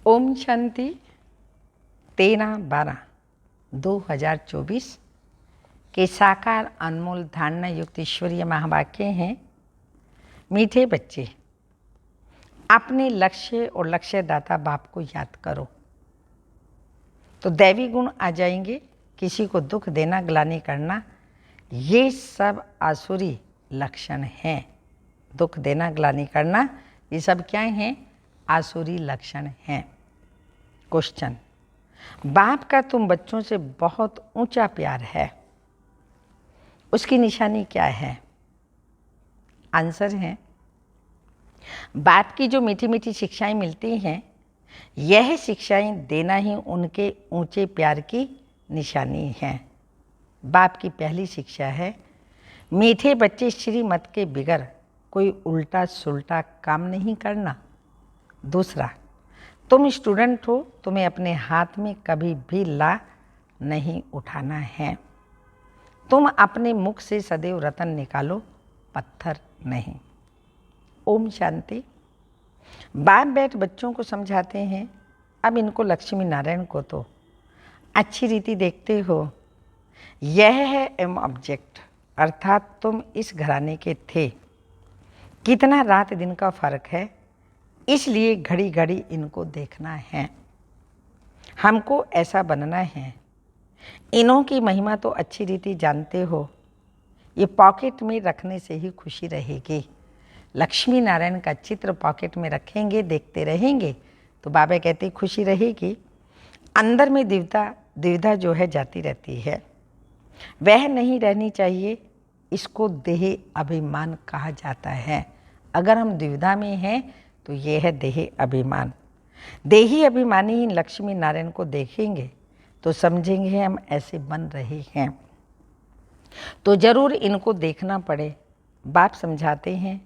ओम शांति 13/12/2024 के साकार अनमोल धारणा युक्त ईश्वरीय महावाक्य हैं। मीठे बच्चे, अपने लक्ष्य और लक्ष्यदाता बाप को याद करो तो दैवी गुण आ जाएंगे। किसी को दुख देना, ग्लानि करना, ये सब आसुरी लक्षण हैं। दुख देना, ग्लानि करना, ये सब क्या हैं? आसुरी लक्षण हैं। क्वेश्चन, बाप का तुम बच्चों से बहुत ऊंचा प्यार है, उसकी निशानी क्या है? आंसर है, बाप की जो मीठी मीठी शिक्षाएं मिलती हैं, यह शिक्षाएं देना ही उनके ऊंचे प्यार की निशानी है। बाप की पहली शिक्षा है, मीठे बच्चे श्रीमत के बिगर कोई उल्टा सुल्टा काम नहीं करना। दूसरा, तुम स्टूडेंट हो, तुम्हें अपने हाथ में कभी भी ला नहीं उठाना है। तुम अपने मुख से सदैव रतन निकालो, पत्थर नहीं। ओम शांति। बाप बैठ बच्चों को समझाते हैं। अब इनको लक्ष्मी नारायण को तो अच्छी रीति देखते हो। यह है एम ऑब्जेक्ट, अर्थात तुम इस घराने के थे। कितना रात दिन का फर्क है, इसलिए घड़ी घड़ी इनको देखना है। हमको ऐसा बनना है। इन्हों की महिमा तो अच्छी रीति जानते हो। ये पॉकेट में रखने से ही खुशी रहेगी। लक्ष्मी नारायण का चित्र पॉकेट में रखेंगे, देखते रहेंगे तो बाबा कहते खुशी रहेगी। अंदर में द्विधा जो है जाती रहती है, वह नहीं रहनी चाहिए। इसको देह अभिमान कहा जाता है। अगर हम द्विधा में हैं तो यह है देह अभिमान। देही अभिमानी ही लक्ष्मी नारायण को देखेंगे तो समझेंगे हम ऐसे बन रहे हैं, तो जरूर इनको देखना पड़े। बाप समझाते हैं,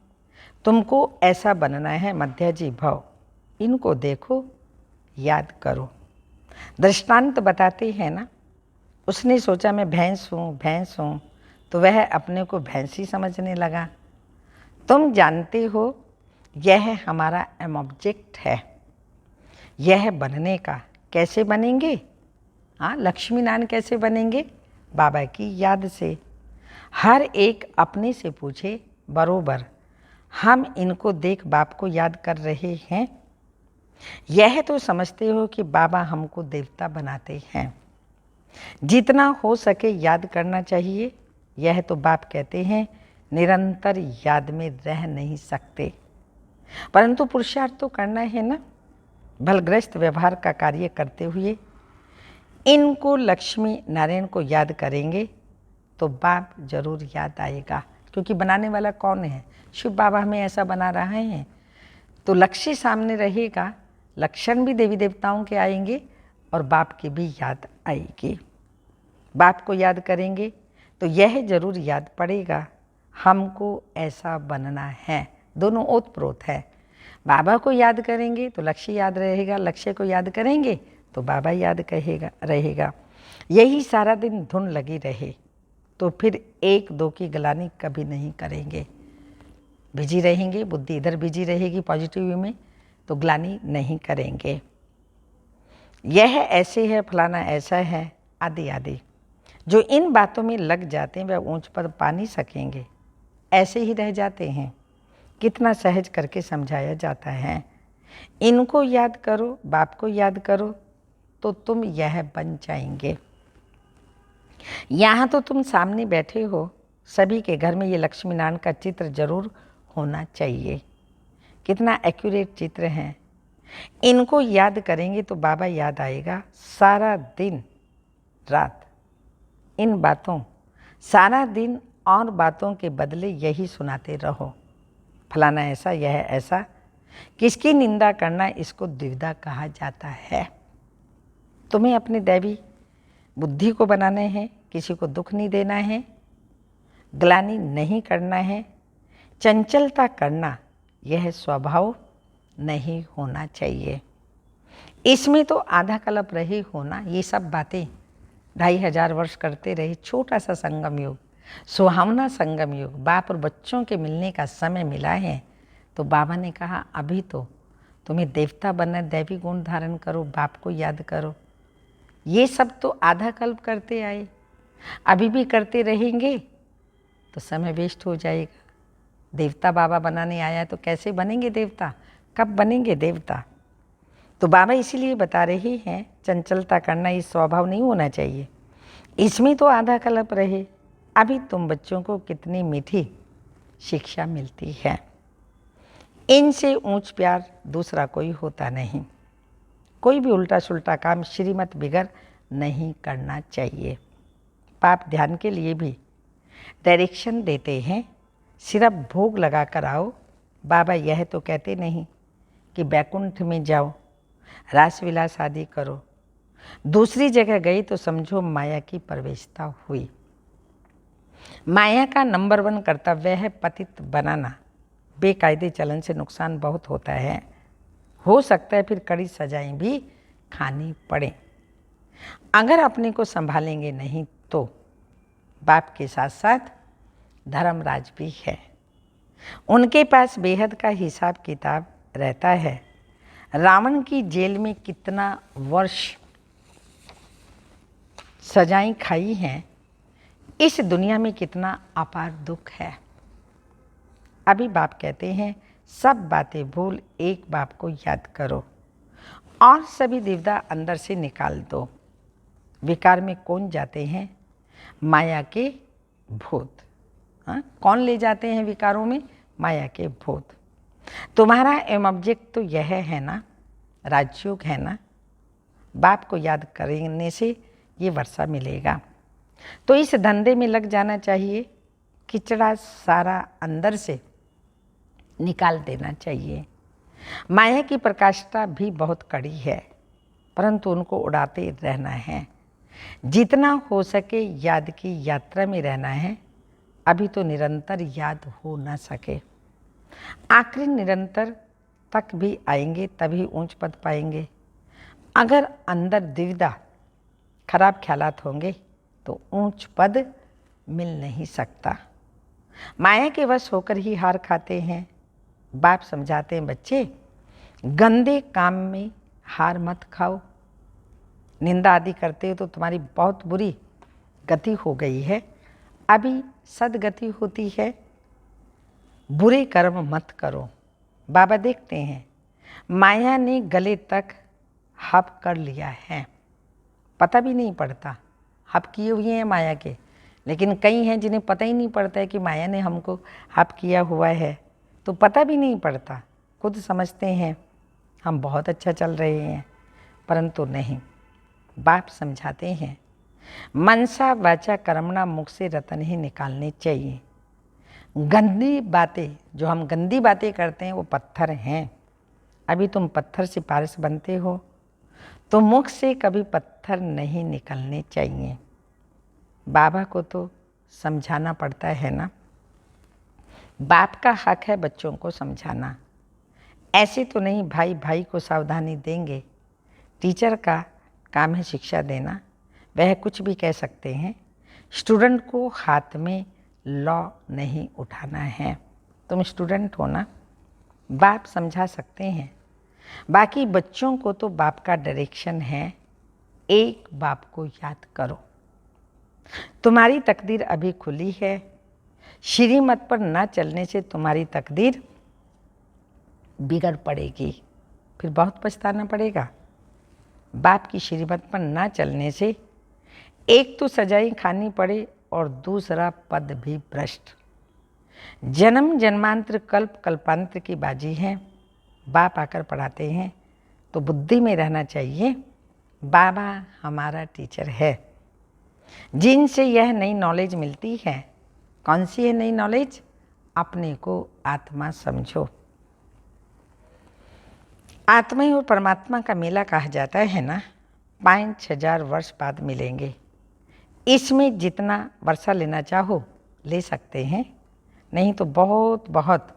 तुमको ऐसा बनना है मध्याजी भव। इनको देखो, याद करो। दृष्टांत बताते हैं ना, उसने सोचा मैं भैंस हूँ, तो वह अपने को भैंसी समझने लगा। तुम जानते हो, यह हमारा एम ऑब्जेक्ट है। यह बनने का कैसे बनेंगे? हाँ, लक्ष्मी नारायण कैसे बनेंगे? बाबा की याद से। हर एक अपने से पूछे, बरोबर हम इनको देख बाप को याद कर रहे हैं? यह तो समझते हो कि बाबा हमको देवता बनाते हैं। जितना हो सके याद करना चाहिए। यह तो बाप कहते हैं निरंतर याद में रह नहीं सकते, परंतु पुरुषार्थ तो करना है ना। भलग्रस्त व्यवहार का कार्य करते हुए इनको लक्ष्मी नारायण को याद करेंगे तो बाप जरूर याद आएगा। क्योंकि बनाने वाला कौन है? शिव बाबा हमें ऐसा बना रहे हैं, तो लक्ष्य सामने रहेगा। लक्षण भी देवी देवताओं के आएंगे और बाप की भी याद आएगी। बाप को याद करेंगे तो यह जरूर याद पड़ेगा, हमको ऐसा बनना है। दोनों ओतप्रोत है। बाबा को याद करेंगे तो लक्ष्य याद रहेगा, लक्ष्य को याद करेंगे तो बाबा याद रहेगा। यही सारा दिन धुन लगी रहे तो फिर एक दो की ग्लानि कभी नहीं करेंगे। बिजी रहेंगे, बुद्धि इधर बिजी रहेगी पॉजिटिव वे में, तो ग्लानि नहीं करेंगे। यह ऐसे है, फलाना ऐसा है, आदि आदि। जो इन बातों में लग जाते हैं वह ऊंच पद पा नहीं सकेंगे, ऐसे ही रह जाते हैं। कितना सहज करके समझाया जाता है। इनको याद करो, बाप को याद करो तो तुम यह बन जाएंगे। यहाँ तो तुम सामने बैठे हो, सभी के घर में ये लक्ष्मी नारायण का चित्र जरूर होना चाहिए। कितना एक्यूरेट चित्र है। इनको याद करेंगे तो बाबा याद आएगा। सारा दिन रात इन बातों, सारा दिन और बातों के बदले यही सुनाते रहो। फलाना ऐसा, यह ऐसा। किसकी निंदा करना, इसको द्विधा कहा जाता है। तुम्हें अपनी दैवी बुद्धि को बनाना है, किसी को दुख नहीं देना है, ग्लानि नहीं करना है, चंचलता करना यह स्वभाव नहीं होना चाहिए। इसमें तो आधा कल्प रहे होना, ये सब बातें 2500 वर्ष करते रहे। छोटा सा संगम युग, सुहावना संगम युग, बाप और बच्चों के मिलने का समय मिला है। तो बाबा ने कहा अभी तो तुम्हें देवता बनना, दैवी गुण धारण करो, बाप को याद करो। ये सब तो आधा कल्प करते आए, अभी भी करते रहेंगे तो समय वेस्ट हो जाएगा। देवता बाबा बनाने आया तो कैसे बनेंगे देवता, कब बनेंगे देवता? तो बाबा इसीलिए बता रहे हैं चंचलता करना ये स्वभाव नहीं होना चाहिए, इसमें तो आधा कल्प रहे। अभी तुम बच्चों को कितनी मीठी शिक्षा मिलती है। इनसे ऊंच प्यार दूसरा कोई होता नहीं। कोई भी उल्टा सुल्टा काम श्रीमत बिगड़ नहीं करना चाहिए। पाप ध्यान के लिए भी डायरेक्शन देते हैं, सिर्फ भोग लगा कर आओ। बाबा यह तो कहते नहीं कि बैकुंठ में जाओ, रास विलास आदि करो। दूसरी जगह गई तो समझो माया की प्रवेशता हुई। माया का नंबर 1 कर्तव्य है पतित बनाना। बेकायदे चलन से नुकसान बहुत होता है, हो सकता है फिर कड़ी सजाएं भी खानी पड़े। अगर अपने को संभालेंगे नहीं तो बाप के साथ साथ धर्मराज भी है, उनके पास बेहद का हिसाब किताब रहता है। रावण की जेल में कितना वर्ष सजाएं खाई हैं, इस दुनिया में कितना अपार दुख है। अभी बाप कहते हैं सब बातें भूल एक बाप को याद करो और सभी दिव्यता अंदर से निकाल दो। विकार में कौन जाते हैं? माया के भूत। हाँ, कौन ले जाते हैं विकारों में? माया के भूत। तुम्हारा एम ऑब्जेक्ट तो यह है ना, राजयोग है ना। बाप को याद करने से ये वर्षा मिलेगा। तो इस धंधे में लग जाना चाहिए, किचड़ा सारा अंदर से निकाल देना चाहिए। माया की प्रकाष्ठा भी कड़ी कड़ी है, परंतु उनको उड़ाते रहना है। जितना हो सके याद की यात्रा में रहना है। अभी तो निरंतर याद हो ना सके, आखिरी निरंतर तक भी आएंगे तभी ऊंच पद पाएंगे। अगर अंदर द्विधा खराब ख्यालात होंगे तो ऊंच पद मिल नहीं सकता। माया के वश होकर ही हार खाते हैं। बाप समझाते हैं बच्चे, गंदे काम में हार मत खाओ। निंदा आदि करते हो तो तुम्हारी बहुत बुरी गति हो गई है, अभी सदगति होती है। बुरे कर्म मत करो। बाबा देखते हैं माया ने गले तक हप कर लिया है, पता भी नहीं पड़ता। हप किए हुए हैं माया के, लेकिन कई हैं जिन्हें पता ही नहीं पड़ता है कि माया ने हमको हप किया हुआ है, तो पता भी नहीं पड़ता। खुद समझते हैं हम बहुत अच्छा चल रहे हैं, परंतु नहीं। बाप समझाते हैं मनसा वाचा कर्मणा, मुख से रतन ही निकालने चाहिए। गंदी बातें, जो हम गंदी बातें करते हैं वो पत्थर हैं। अभी तुम पत्थर से पारस बनते हो तो मुख से कभी पत्थर नहीं निकलने चाहिए। बाबा को तो समझाना पड़ता है ना। बाप का हक है बच्चों को समझाना। ऐसे तो नहीं भाई भाई को सावधानी देंगे। टीचर का काम है शिक्षा देना, वह कुछ भी कह सकते हैं। स्टूडेंट को हाथ में लॉ नहीं उठाना है। तुम स्टूडेंट हो ना, बाप समझा सकते हैं। बाकी बच्चों को तो बाप का डायरेक्शन है, एक बाप को याद करो। तुम्हारी तकदीर अभी खुली है, श्रीमत पर ना चलने से तुम्हारी तकदीर बिगड़ पड़ेगी, फिर बहुत पछताना पड़ेगा। बाप की श्रीमत पर ना चलने से एक तो सजाएं खानी पड़े और दूसरा पद भी भ्रष्ट। जन्म जन्मांतर कल्प कल्पांतर की बाजी है। बाप आकर पढ़ाते हैं तो बुद्धि में रहना चाहिए, बाबा हमारा टीचर है। जिनसे यह नई नॉलेज मिलती है, कौन सी है नई नॉलेज? अपने को आत्मा समझो। आत्मा ही और परमात्मा का मेला कहा जाता है ना, 5000 वर्ष बाद मिलेंगे। इसमें जितना वर्षा लेना चाहो ले सकते हैं, नहीं तो बहुत बहुत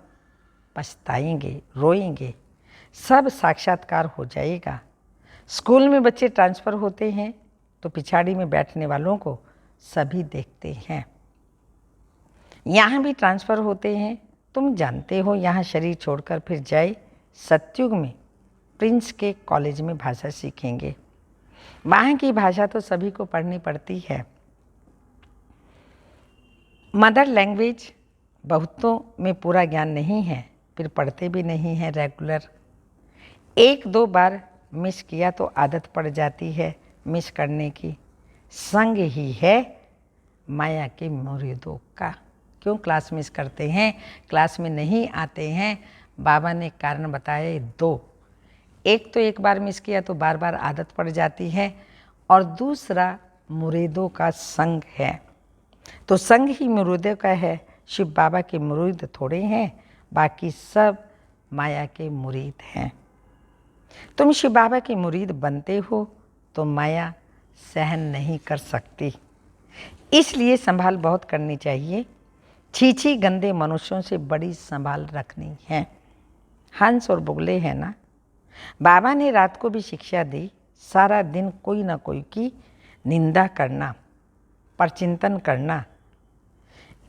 पछताएंगे, रोएंगे। सब साक्षात्कार हो जाएगा। स्कूल में बच्चे ट्रांसफ़र होते हैं तो पिछाड़ी में बैठने वालों को सभी देखते हैं। यहाँ भी ट्रांसफ़र होते हैं, तुम जानते हो। यहाँ शरीर छोड़कर फिर जाए सतयुग में प्रिंस के कॉलेज में भाषा सीखेंगे। वहाँ की भाषा तो सभी को पढ़नी पड़ती है। मदर लैंग्वेज बहुतों में पूरा ज्ञान नहीं है, फिर पढ़ते भी नहीं हैं रेगुलर। एक दो बार मिस किया तो आदत पड़ जाती है मिस करने की। संग ही है माया के मुरीदों का। क्यों क्लास मिस करते हैं, क्लास में नहीं आते हैं? बाबा ने कारण बताए दो। एक तो एक बार मिस किया तो बार बार आदत पड़ जाती है, और दूसरा मुरीदों का संग है। तो संग ही मुरीदों का है। शिव बाबा के मुरीद थोड़े हैं, बाकी सब माया के मुरीद हैं। तुम शिव बाबा के मुरीद बनते हो तो माया सहन नहीं कर सकती, इसलिए संभाल बहुत करनी चाहिए। छीछी गंदे मनुष्यों से बड़ी संभाल रखनी है। हंस और बुगले हैं ना। बाबा ने रात को भी शिक्षा दी, सारा दिन कोई ना कोई की निंदा करना, परचिंतन करना,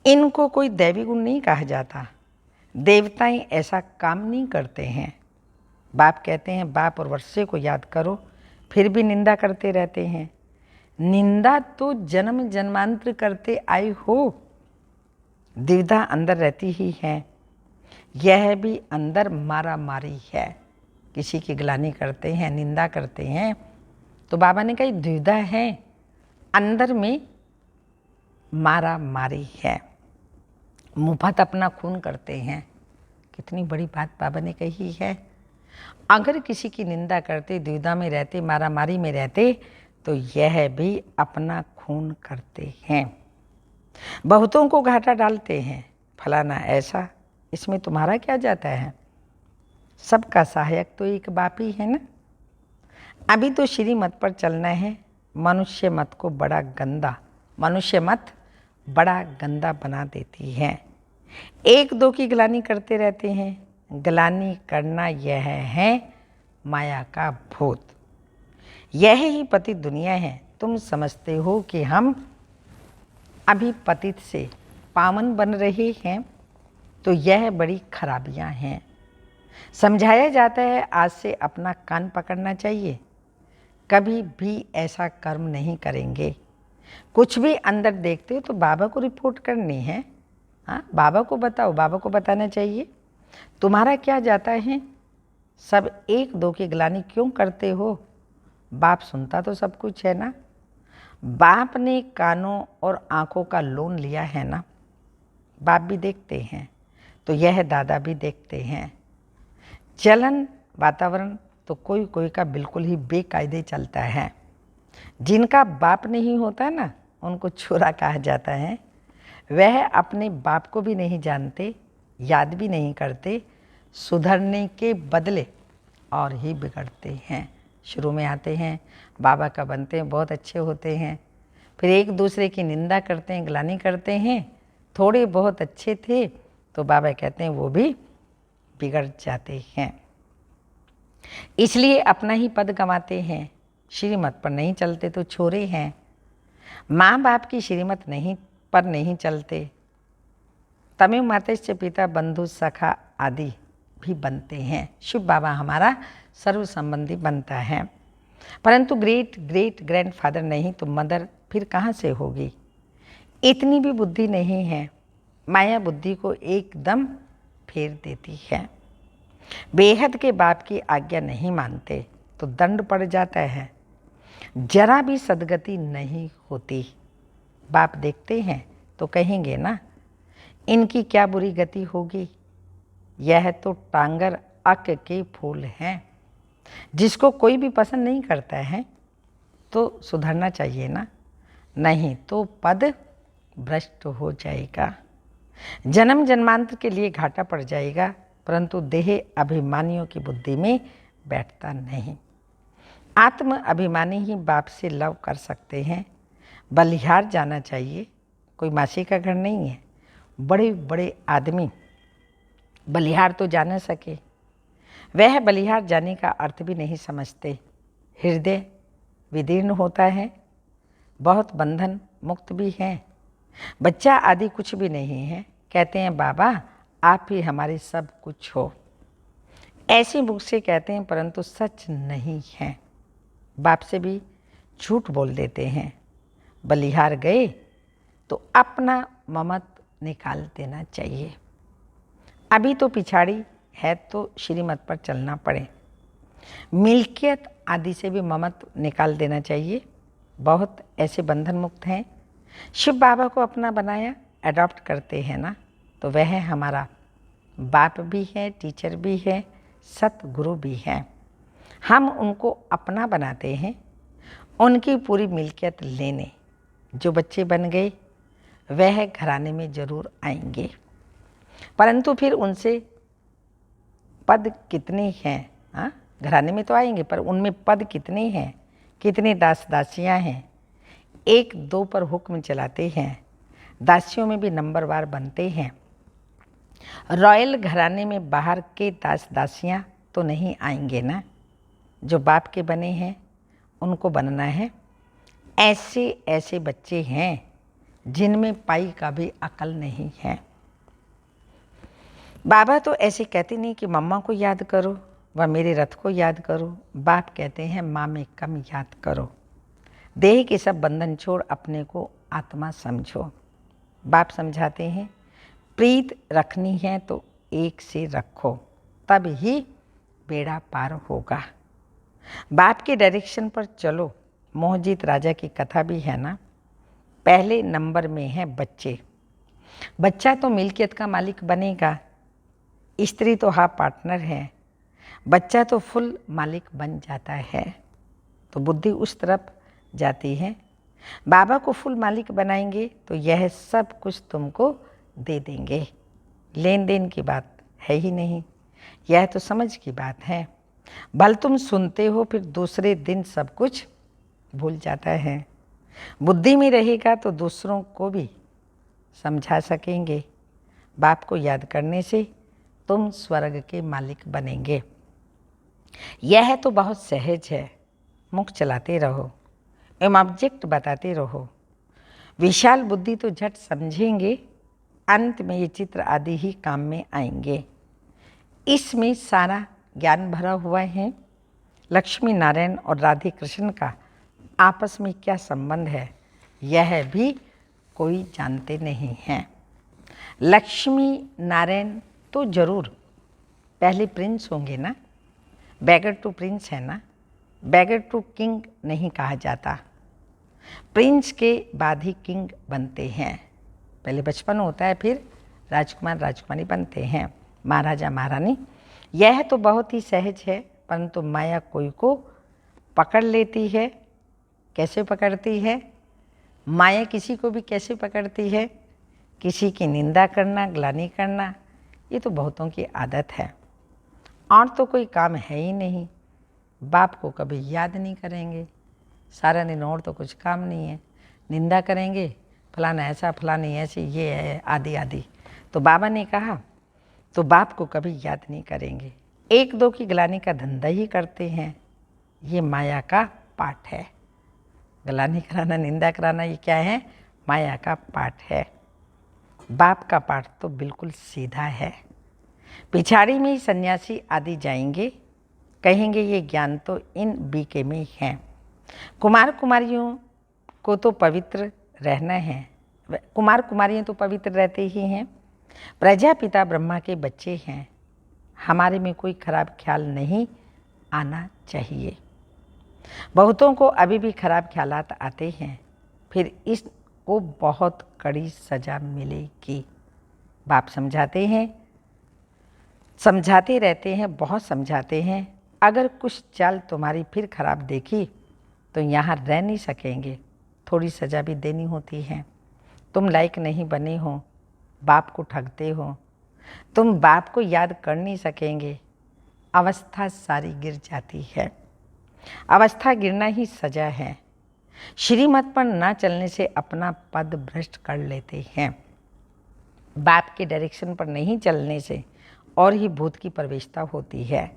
इनको कोई दैवी गुण नहीं कहा जाता। देवताएं ऐसा काम नहीं करते हैं। बाप कहते हैं बाप और वर्षे को याद करो, फिर भी निंदा करते रहते हैं। निंदा तो जन्म जन्मांतर करते आए हो। द्विधा अंदर रहती ही है। यह भी अंदर मारा मारी है। किसी की ग्लानि करते हैं, निंदा करते हैं, तो बाबा ने कहा द्विधा है, अंदर में मारा मारी है। मुफ्त अपना खून करते हैं। कितनी बड़ी बात बाबा ने कही है। अगर किसी की निंदा करते, द्विधा में रहते, मारा मारी में रहते, तो यह भी अपना खून करते हैं। बहुतों को घाटा डालते हैं, फलाना ऐसा, इसमें तुम्हारा क्या जाता है? सबका सहायक तो एक बाप ही है ना। अभी तो श्रीमत पर चलना है। मनुष्य मत को बड़ा गंदा, मनुष्य मत बड़ा गंदा बना देती है। एक दो की ग्लानि करते रहते हैं। ग्लानि करना यह है माया का भूत। यह ही पतित दुनिया है। तुम समझते हो कि हम अभी पतित से पावन बन रहे हैं, तो यह बड़ी खराबियां हैं। समझाया जाता है आज से अपना कान पकड़ना चाहिए, कभी भी ऐसा कर्म नहीं करेंगे। कुछ भी अंदर देखते हो तो बाबा को रिपोर्ट करनी है। हाँ, बाबा को बताओ, बाबा को बताना चाहिए। तुम्हारा क्या जाता है? सब एक दो की ग्लानि क्यों करते हो? बाप सुनता तो सब कुछ है ना। बाप ने कानों और आँखों का लोन लिया है ना। बाप भी देखते हैं, तो यह दादा भी देखते हैं। चलन वातावरण तो कोई कोई का बिल्कुल ही बेकायदे चलता है। जिनका बाप नहीं होता ना, उनको छोरा कहा जाता है। वह अपने बाप को भी नहीं जानते, याद भी नहीं करते, सुधरने के बदले और ही बिगड़ते हैं। शुरू में आते हैं, बाबा का बनते हैं, बहुत अच्छे होते हैं, फिर एक दूसरे की निंदा करते हैं, ग्लानि करते हैं। थोड़े बहुत अच्छे थे तो बाबा कहते हैं वो भी बिगड़ जाते हैं। इसलिए अपना ही पद गंवाते हैं। श्रीमत पर नहीं चलते तो छोरे हैं। माँ बाप की श्रीमत नहीं पर नहीं चलते, तमें मातेश्च पिता बंधु सखा आदि भी बनते हैं। शिव बाबा हमारा सर्व संबंधी बनता है, परंतु ग्रेट ग्रेट ग्रैंडफादर नहीं तो मदर फिर कहाँ से होगी? इतनी भी बुद्धि नहीं है। माया बुद्धि को एकदम फेर देती है। बेहद के बाप की आज्ञा नहीं मानते तो दंड पड़ जाता है। जरा भी सदगति नहीं होती। बाप देखते हैं तो कहेंगे ना, इनकी क्या बुरी गति होगी। यह तो टांगर अक के फूल हैं। जिसको कोई भी पसंद नहीं करता है तो सुधरना चाहिए ना, नहीं तो पद भ्रष्ट हो जाएगा। जन्म जन्मांतर के लिए घाटा पड़ जाएगा, परंतु देह अभिमानियों की बुद्धि में बैठता नहीं। आत्म अभिमानी ही बाप से लव कर सकते हैं। बलिहार जाना चाहिए, कोई मासी का घर नहीं है। बड़े बड़े आदमी बलिहार तो जा न सके, वह बलिहार जाने का अर्थ भी नहीं समझते। हृदय विदीर्ण होता है, बहुत बंधन मुक्त भी हैं। बच्चा आदि कुछ भी नहीं है, कहते हैं बाबा आप ही हमारे सब कुछ हो। ऐसे मुख से कहते हैं परंतु सच नहीं है। बाप से भी झूठ बोल देते हैं। बलिहार गए तो अपना ममत निकाल देना चाहिए। अभी तो पिछाड़ी है तो श्रीमत पर चलना पड़े। मिल्कियत आदि से भी ममत निकाल देना चाहिए। बहुत ऐसे बंधन मुक्त हैं। शिव बाबा को अपना बनाया, अडॉप्ट करते हैं ना, तो वह हमारा बाप भी है, टीचर भी है, सतगुरु भी है। हम उनको अपना बनाते हैं, उनकी पूरी मिल्कियत लेने। जो बच्चे बन गए वह घराने में ज़रूर आएंगे, परंतु फिर उनसे पद कितने हैं? हाँ, घराने में तो आएंगे पर उनमें पद कितने हैं, कितने दास दासियाँ हैं? एक दो पर हुक्म चलाते हैं। दासियों में भी नंबरवार बनते हैं। रॉयल घराने में बाहर के दास दासियाँ तो नहीं आएंगे ना। जो बाप के बने हैं उनको बनना है। ऐसे ऐसे बच्चे हैं जिनमें पाई का भी अकल नहीं है। बाबा तो ऐसे कहते नहीं कि मम्मा को याद करो व मेरे रथ को याद करो। बाप कहते हैं माँ में कम याद करो। देह के सब बंधन छोड़ अपने को आत्मा समझो। बाप समझाते हैं प्रीत रखनी है तो एक से रखो, तब ही बेड़ा पार होगा। बाप के डायरेक्शन पर चलो। मोहजीत राजा की कथा भी है ना। पहले नंबर में है बच्चे। बच्चा तो मिल्कियत का मालिक बनेगा। स्त्री तो हाँ पार्टनर है। बच्चा तो फुल मालिक बन जाता है, तो बुद्धि उस तरफ जाती है। बाबा को फुल मालिक बनाएंगे तो यह सब कुछ तुमको दे देंगे। लेन देन की बात है ही नहीं, यह तो समझ की बात है। भल तुम सुनते हो फिर दूसरे दिन सब कुछ भूल जाता है। बुद्धि में रहेगा तो दूसरों को भी समझा सकेंगे। बाप को याद करने से तुम स्वर्ग के मालिक बनेंगे। यह तो बहुत सहज है। मुख चलाते रहो एवं ऑब्जेक्ट बताते रहो। विशाल बुद्धि तो झट समझेंगे। अंत में ये चित्र आदि ही काम में आएंगे। इसमें सारा ज्ञान भरा हुआ है। लक्ष्मी नारायण और राधे कृष्ण का आपस में क्या संबंध है यह भी कोई जानते नहीं हैं। लक्ष्मी नारायण तो जरूर पहले प्रिंस होंगे ना। बैगर टू प्रिंस है ना। बैगर टू किंग नहीं कहा जाता। प्रिंस के बाद ही किंग बनते हैं। पहले बचपन होता है, फिर राजकुमार राजकुमारी बनते हैं, महाराजा महारानी। यह तो बहुत ही सहज है, परंतु माया कोई को पकड़ लेती है। कैसे पकड़ती है माया? किसी को भी कैसे पकड़ती है? किसी की निंदा करना, ग्लानि करना, ये तो बहुतों की आदत है। और तो कोई काम है ही नहीं। बाप को कभी याद नहीं करेंगे। सारा दिन और तो कुछ काम नहीं है। निंदा करेंगे, फलाना ऐसा, फलानी ऐसी, ये है, आदि आदि। तो बाबा ने कहा तो बाप को कभी याद नहीं करेंगे। एक दो की ग्लानि का धंधा ही करते हैं। ये माया का पाठ है। ग्लानि कराना, निंदा कराना, ये क्या है? माया का पाठ है। बाप का पाठ तो बिल्कुल सीधा है। पिछाड़ी में ही सन्यासी आदि जाएंगे, कहेंगे ये ज्ञान तो इन बीके में है। कुमार कुमारियों को तो पवित्र रहना है। कुमार कुमारियाँ तो पवित्र रहते ही हैं। प्रजापिता ब्रह्मा के बच्चे हैं। हमारे में कोई खराब ख्याल नहीं आना चाहिए। बहुतों को अभी भी खराब ख्यालात आते हैं, फिर इसको बहुत कड़ी सजा मिलेगी। बाप समझाते हैं, समझाते रहते हैं, बहुत समझाते हैं। अगर कुछ चाल तुम्हारी फिर खराब देखी तो यहाँ रह नहीं सकेंगे। थोड़ी सज़ा भी देनी होती है। तुम लायक नहीं बने हो, बाप को ठगते हो, तुम बाप को याद कर नहीं सकेंगे। अवस्था सारी गिर जाती है। अवस्था गिरना ही सजा है। श्रीमत पर ना चलने से अपना पद भ्रष्ट कर लेते हैं। बाप के डायरेक्शन पर नहीं चलने से और ही भूत की प्रवेशता होती है।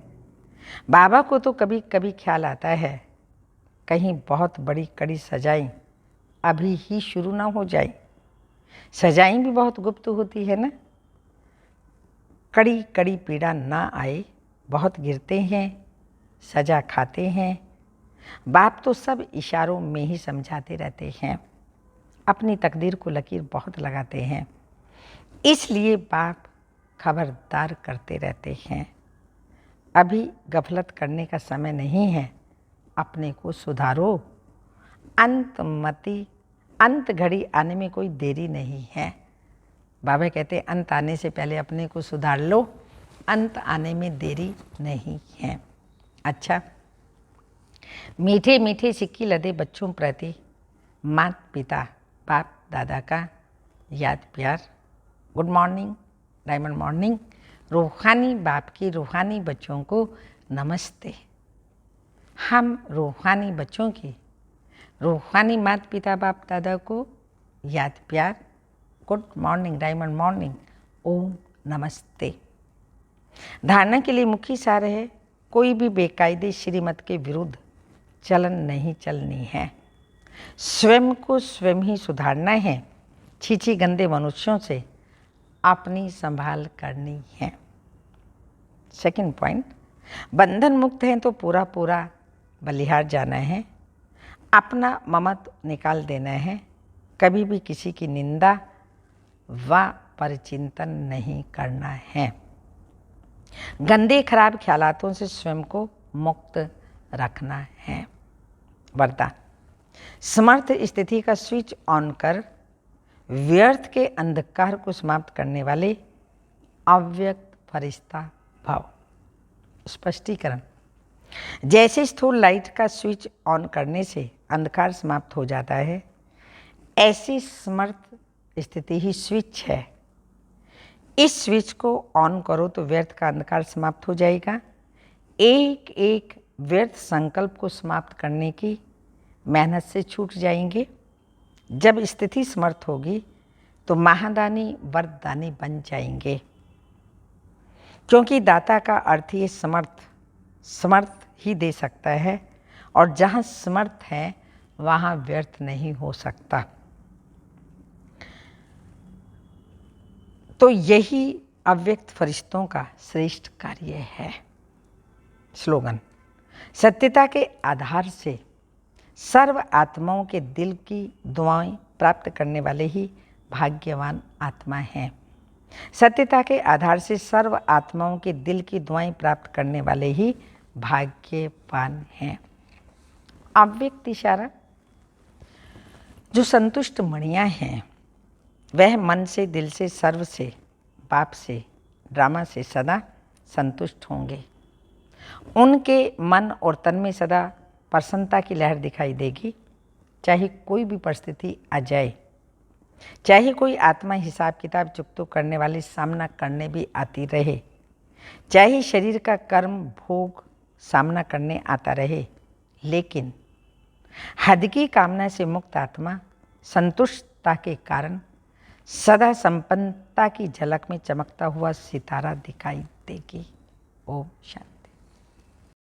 बाबा को तो कभी कभी ख्याल आता है कहीं बहुत बड़ी कड़ी सजाएं अभी ही शुरू ना हो जाए। सजाएं भी बहुत गुप्त होती है ना। कड़ी कड़ी पीड़ा ना आए बहुत गिरते हैं, सजा खाते हैं। बाप तो सब इशारों में ही समझाते रहते हैं, अपनी तकदीर को लकीर बहुत लगाते हैं। इसलिए बाप खबरदार करते रहते हैं, अभी गफलत करने का समय नहीं है, अपने को सुधारो। अंत घड़ी आने में कोई देरी नहीं है। बाबा कहते हैं अंत आने से पहले अपने को सुधार लो, अंत आने में देरी नहीं है। अच्छा, मीठे मीठे सिक्की लदे बच्चों प्रति माता पिता बाप दादा का याद प्यार। Good morning, diamond morning. रूहानी बाप की रूहानी बच्चों को नमस्ते। हम रूहानी बच्चों की रूहानी माता पिता बाप दादा को याद प्यार। गुड मॉर्निंग, डायमंड मॉर्निंग, ओम नमस्ते। धारणा के लिए मुख्य सार है, कोई भी बेकायदे श्रीमत के विरुद्ध चलन नहीं चलनी है, स्वयं को स्वयं ही सुधारना है, छीछी गंदे मनुष्यों से अपनी संभाल करनी है। सेकंड पॉइंट, बंधन मुक्त हैं तो पूरा पूरा बलिहार जाना है, अपना ममत्व निकाल देना है, कभी भी किसी की निंदा व परिचिंतन नहीं करना है, गंदे खराब ख्यालातों से स्वयं को मुक्त रखना है। वरदान, समर्थ स्थिति का स्विच ऑन कर व्यर्थ के अंधकार को समाप्त करने वाले अव्यक्त फरिश्ता भाव। स्पष्टीकरण, जैसे स्थूल लाइट का स्विच ऑन करने से अंधकार समाप्त हो जाता है, ऐसी समर्थ स्थिति ही स्विच है। इस स्विच को ऑन करो तो व्यर्थ का अंधकार समाप्त हो जाएगा। एक एक व्यर्थ संकल्प को समाप्त करने की मेहनत से छूट जाएंगे। जब स्थिति समर्थ होगी तो महादानी वरदानी बन जाएंगे, क्योंकि दाता का अर्थ ये समर्थ ही दे सकता है, और जहाँ समर्थ है वहाँ व्यर्थ नहीं हो सकता। तो यही अव्यक्त फरिश्तों का श्रेष्ठ कार्य है। स्लोगन, सत्यता के आधार से सर्व आत्माओं के दिल की दुआएं प्राप्त करने वाले ही भाग्यवान आत्मा हैं। सत्यता के आधार से सर्व आत्माओं के दिल की दुआएं प्राप्त करने वाले ही भाग्यवान हैं। अव्यक्त इशारा, जो संतुष्ट मणियाँ हैं वह मन से, दिल से, सर्व से, बाप से, ड्रामा से सदा संतुष्ट होंगे। उनके मन और तन में सदा प्रसन्नता की लहर दिखाई देगी, चाहे कोई भी परिस्थिति आ जाए, चाहे कोई आत्मा हिसाब किताब चुकतो करने वाली सामना करने भी आती रहे, चाहे शरीर का कर्म भोग सामना करने आता रहे, लेकिन हद की कामना से मुक्त आत्मा संतुष्टता के कारण सदा संपन्नता की झलक में चमकता हुआ सितारा दिखाई देगी। ओम शांति।